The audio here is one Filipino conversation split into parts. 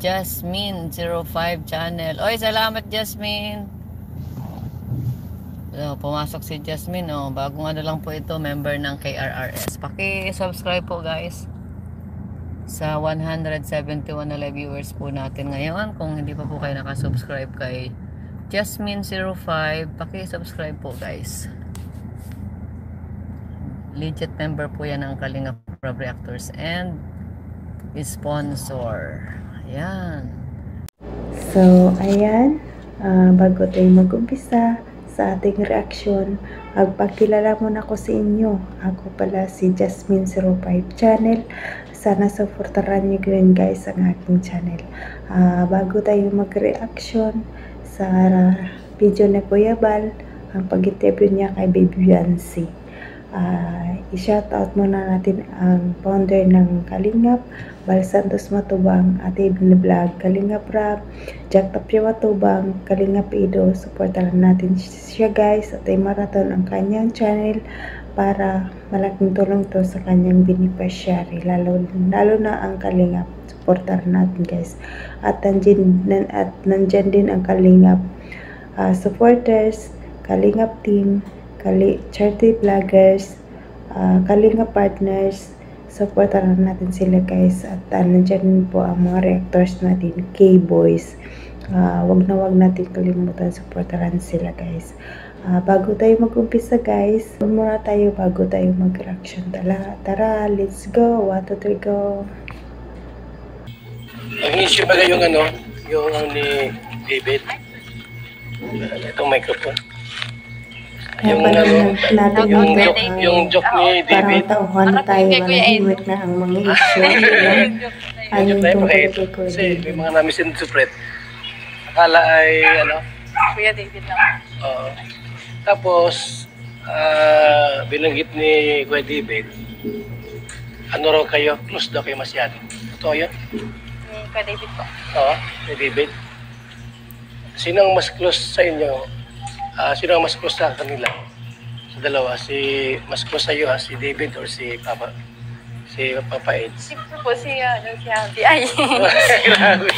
Jasmine05 channel. Oy, salamat Jasmine. So, pumasok si Jasmine, oh. Bagong ano lang po ito, member ng KRRS. Paki-subscribe po, guys. Sa 171 na live viewers po natin ngayon. Kung hindi pa po kayo nakasubscribe kay Jasmine05, paki-subscribe po, guys. Legit member po yan ng Kalingap Prab Reactors and sponsor. Ayan. So, ayan. Bago tayo mag-umpisa sa ating reaction, magpakilala muna ako sa inyo. Ako pala si Jasmine05 channel. Sana supportaran nyo rin guys ang aking channel. Bago tayo mag-reaction sa video na Kuya Bal, ang pag-interview niya kay Baby Yancy. I-shoutout muna natin ang founder ng Kalingap, Bal Santos Matubang, Ate Ibn Vlog, Kalingap Rap, Jack Tapia Matubang, Kalingap Ido. Supportahan natin siya guys at ay marathon ang kanyang channel para malaking tulong to sa kanyang beneficiary, lalo na ang Kalingap. Supportahan natin guys. At nandyan din ang Kalingap supporters, Kalingap team, charity vloggers, Kalingap partners. Supportahan natin sila guys. At nandiyan po ang mga reactors natin, K-Boys. Wag natin kalimutan, supportahan sila guys. Bago tayo mag-umpisa guys, muna tayo bago tayo mag-reaction. Tara, let's go. 1, 2, 3, go. Ang issue ba yung ano, yung ni David? Itong microphone. Yung ano, yung joke ni David. Parang tauhan na tayo, manahimik na ang mga issue. Ayun tungkol ko. Kasi may mga namin sinusupret. Akala ay ano? Kuya David lang. Tapos, binanggit ni Kuya David, ano raw kayo? Close daw kayo masyado. Totoo yun? Ni Kuya David po. Oo, Kuya David. Sino ang mas close sa inyo? Sino ang mas close sa kanila? Sa dalawa, mas close sa iyo, si David or si Papa Eds? Siyempre po si Abby. Ay! Grabe.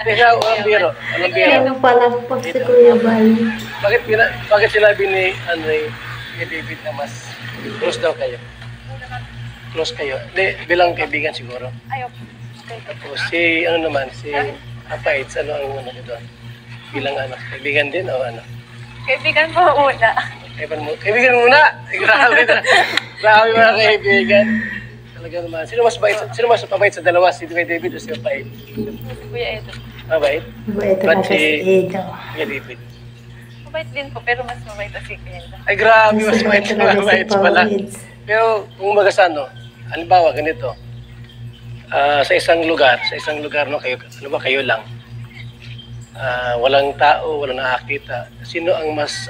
Teka, walang biro. Ano pala po si Kuya Bal? Bakit sinabi ni David na mas close daw kayo? Close kayo? Hindi, bilang kaibigan siguro. Ayaw. Tapos si Papa Eds, ano ang ano doon? Bilang kaibigan din o ano? Kaibigan po una. Kaibigan muna! Grabe na. Grabe mga kaibigan. Talaga naman. Sino mas mabait sa dalawa? Si David o si Papa Eds? Si Kuya Edo. Mabait? Mabait na si Edo. Kuya David. Mabait din po, pero mas mabait si Kuya Edo. Ay grabe, mas mabait pala. Pero kung magasano, halimbawa ganito, sa isang lugar no, kayo lang. Walang tao, walang nakakita. Sino ang mas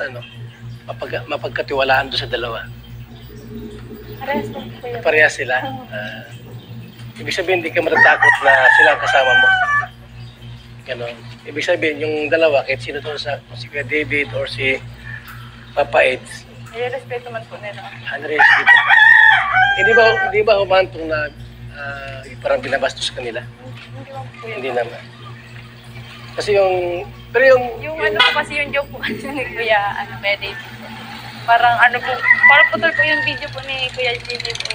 mapagkatiwalaan doon sa dalawa? Parehas po, Kuya. Parehas sila. Ibig sabihin, hindi ka matatakot na sila ang kasama mo. Ganon. Ibig sabihin, yung dalawa, kahit sino doon si Kuya David or si Papa Eds, Nire-respeto man po nila. respeto pa. Hindi ba humantong na parang binabastos kanila? Hindi man po yun. Hindi naman. Kasi yung Ano po kasi yung joke po kasi ni Kuya, Kuya David po. Parang putol po yung video po ni Kuya David po.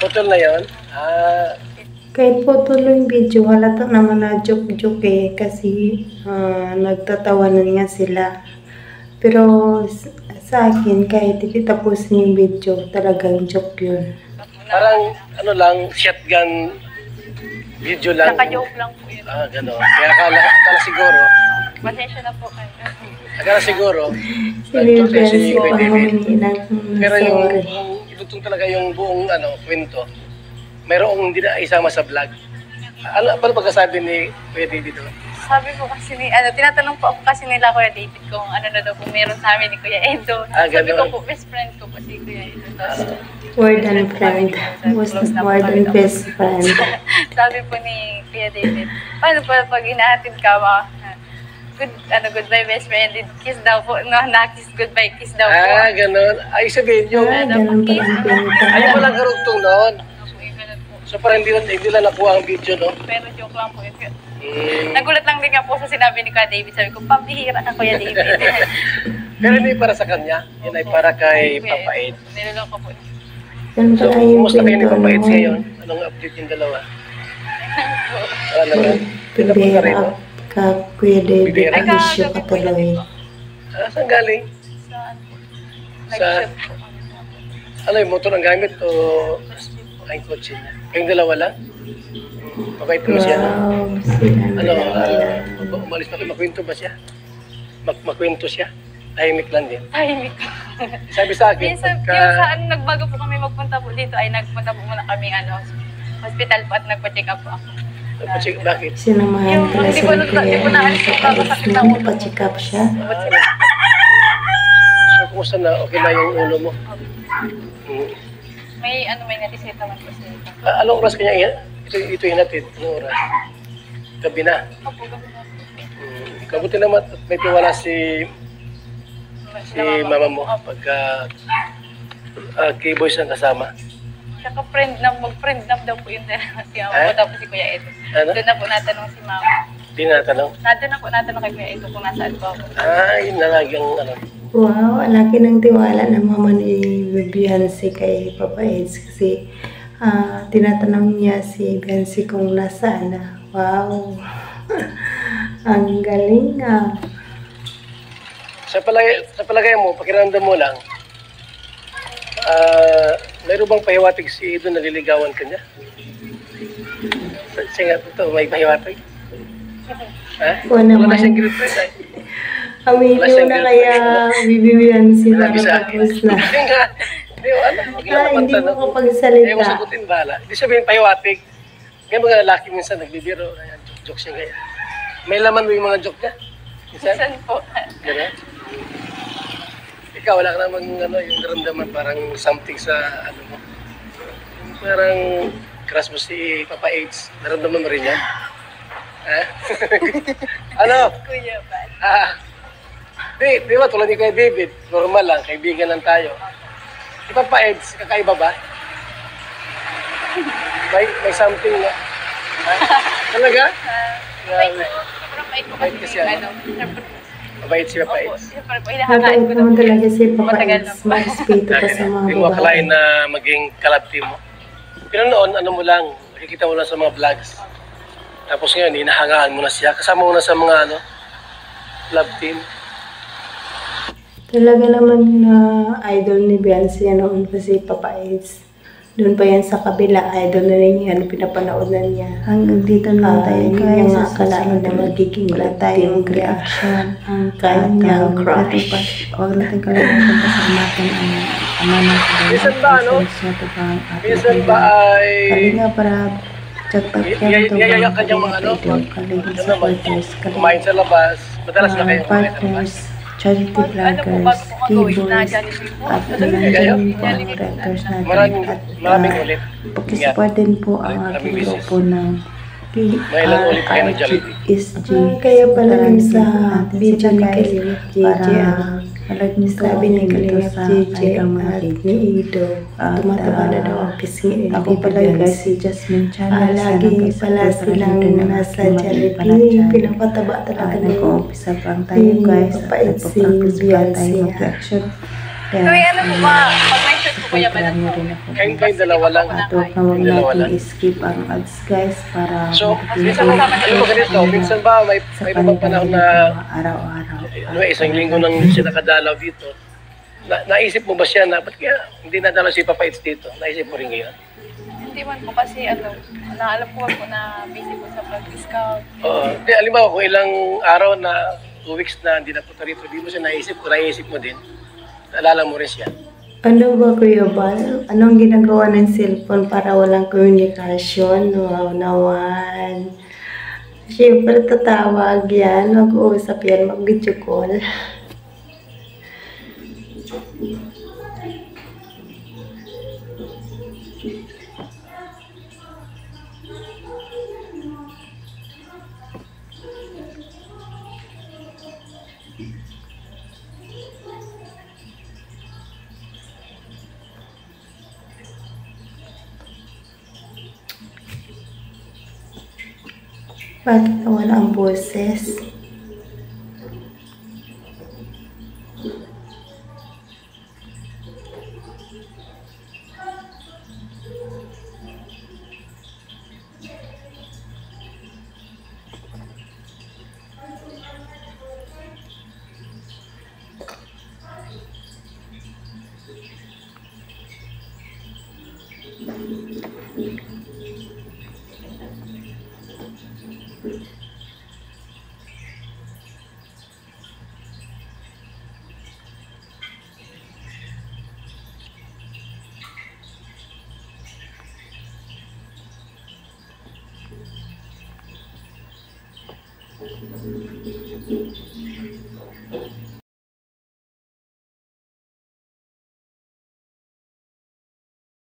putol na yun. Kahit po tuloy yung video, halata naman na joke kasi nagtatawanan nga sila. Pero sa akin, kahit hindi tapusin yung video, talagang joke yun. Parang shotgun video lang. Naka-joke lang po yun. Gano'n. Kaya akala siguro, Pasensya na po kayo. akala siguro, Seryoso si po Kuya ang David. humingi ng Pero sorry. yung talaga yung buong kwento, mayroong hindi na isama sa vlog. Ano pagkasabi ni Kuya David doon? Sabi po kasi tinatanong po ako kasi nila Kuya David kung ano na daw po meron sa amin ni Kuya Edo. Sabi ko po, best friend ko po si Kuya Edo. More than friend. More than best friend. Sabi po ni Kuya David, paano pa pag inahatid ka goodbye best friend, kiss daw po, kiss goodbye, kiss daw po. Ganun. Ay, sabihin yung, Ganun pala ang pinita. ayaw mo lang karugtong noon. So parang hindi lang nakuha ang video, no? Pero joke lang po yun. Mm. Nagulat lang din nga po sa sinabi ni Kuya David. Sabi ko, pambihira ka Kuya David. Pero hindi para sa kanya. Yan ay para kay Papa Ed. Niloloko po. Yan So, pala yung kumusta kayo ni pinto Papa Ed noon. ngayon? Anong update yung dalawa? Wala naman. Pinapunta rin, no? Ka Kuya David, Bibira. Ay, issue ka kagabi po tuloy. yun po. Saan galing? Saan po? Sa- Nag-shop po. Ano yung motor ang gamit o ay kotse niya? Kayong dalawa lang? Pabait mo siya, no? Wow, sila Ano, dalawa. umalis pa kayo, makwento ba siya? Makwento siya? Tahimik lang din. Tahimik. Sabi sa akin, Minsan, yung saan nagbago po kami magpunta po dito ay nagpunta po muna kami hospital po at nagpa-check up po ako. bakit? Sinamahan Yung- ka na hindi sa ko na- hindi ko na alis yung kakasakit ng ulo. pa-check up siya. So, kumusta na? Okay na yung ulo mo? May natisita man po siya. Anong oras kanya ito hinatid? Anong oras? Gabi na. Opo, gabi na po. Mabuti naman at may tiwala si mama mo Opo. pagka key-boys ang kasama. Tsaka mag-friend na daw po yung dalawa si Mama Eh? po tapos si Kuya Edo. Ano? Doon na po natanong si Mama. Di natanong. Doon na po natanong kay Kuya Edo kung nasaan po ako. Yun na lagi ang ano. Wow, ang laki ng tiwala ng mama ni Beyonce kay Papa Eds kasi tinatanong niya si Beyonce kung nasaan na. Wow, ang galing nga. Sa palagay mo, pakiramdam mo lang, mayroon bang pahiwatig si Edo na liligawan ka niya? Sige, ito, may pahiwatig? Ha? Wala Wala na naman. siyang girlfriend ay. Aminin na kaya Bibi Beyonce na Sabi sa akin. tapos na. Hindi nga. Hindi, ano? Huwag lang Hindi naman mo tanong. kapagsalita. Ayaw ko sagutin, bahala. Hindi sabihin pahiwatig. Kaya mga lalaki minsan nagbibiro. Ayan, joke siya kaya. May laman mo yung mga joke niya? Minsan? Saan po? Gano'n? Ikaw, wala ka naman yung naramdaman parang something sa ano mo. Yung parang crush mo si Papa AIDS. Naramdaman mo rin yan? Ha? Ano? Kuya Bal. Di ba tulad ni Kuya David, normal lang, kaibigan lang tayo. Si Papa AIDS, kakaiba ba? May something na. Ha? Talaga? Grabe. Sobrang bait po Bait kasi ano? Mabait si Papa Opo, AIDS. siyempre po, hinahangaan Mabait ko naman talaga si Papa Matagal Eds. na po. Mag-respeto ka sa mga Hindi mo akalain babae. na maging kalab team mo. Pero noon, ano mo lang, nakikita mo lang sa mga vlogs. Tapos ngayon, hinahangaan mo na siya. Kasama mo na sa mga love team. Talaga naman na idol ni Beyonce noon pa si Papa Eds. Doon pa yan sa kabila, idol na rin yan, pinapanood na niya. Hanggang dito na tayo guys, yung akala na magiging wala tayong reaction ang kanyang crush. Huwag natin kalimutan pasalamatan ang ama ng Minsan ba, ano? Minsan ba ay... Kalinga para chat-chat yan to Niyaya ka niyang mga ano? kalinga Ano naman? supporters, Kumain sa labas. Madalas na kayo kumain sa labas. partners, charity Ano po, vloggers, bago ko gawin na keyboards, Jollibee po. at nandyan po ang directors natin. Maraming At ulit. pakisupport din po ang Maraming aking beses. grupo ng May ilang ulit kayo ng Jollibee. PRRSG. Kaya pala Tarahan sa din po natin video sila, ni guys, Kalingap JJ, para malagyan sa sabi ni akin dito Kalingap sa JJ kanilang mga at page. ni Ido, At, tumataba na daw ang pisngi ni Ako Baby pala Beyonce. guys, si Jasmine Channel. Lagi pala silang nasa Jollibee, pinapataba talaga ni Nag-uumpisa pa lang tayo guys. At Mapait si nagpa-practice pa Beyonce, tayo ah. mag-reaction. So, ano po ba, pag may shoot po Kuya Bal, Marami rin ako. Kayong dalawa lang. At huwag na huwag Dalawa lang. natin i-skip ang ads guys para So, makapili minsan tayo alam mo ganito, minsan ba may sa bang panahon na araw-araw. isang linggo nang siya nakadalaw dito, naisip mo ba siya na, ba't kaya hindi nadalaw si Papa It's dito? Naisip mo rin ngayon? hindi man po kasi naalam ko po na busy po sa pag-scout. Oo. Di, alimbawa, kung ilang araw na 2 weeks na hindi napunta rito, di mo siya naisip, kung naisip mo din, naalala mo rin siya. Ano ba Kuya Bal? Anong ginagawa ng cellphone para walang communication? Wow naman. Siyempre tatawag yan, mag-uusap yan, mag-video call. Bakit nawala ang boses?